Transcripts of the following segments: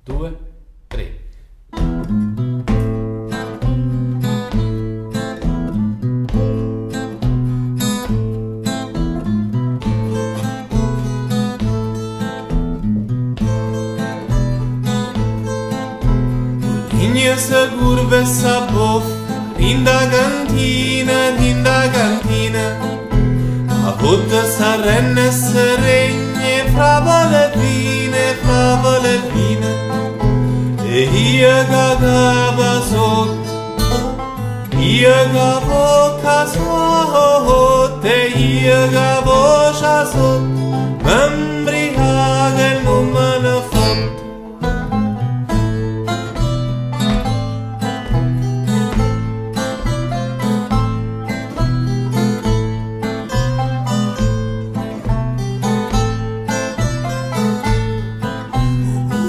2, 3. Inje se curve sa bof, dinda cantina, a volte sa renne se regne, frava le vine, e io cagava sotto, io cavo casotto, e io cavo sotto, m'embriaga e non me ne fotto.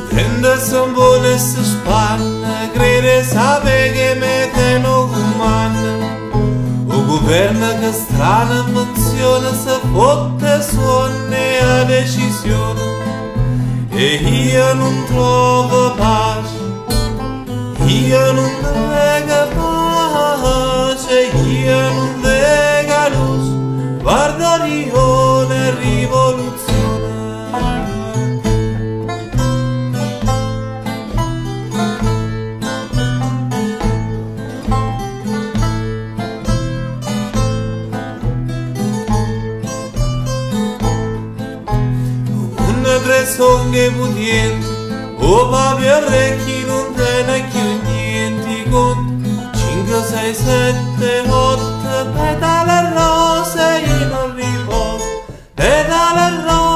Prende son buone se spanne, crede sape che me teno umana. O governo che strana invenzione se fotte suonne a decisione. E io non trovo pace, io non vedo pace, io non vedo luce, guarda rione rivoluzione. Tre songhe pudienti, o papi orecchi non te ne più niente conto. 5, 6, 7, 8, petale rose io non riposo, petale rose.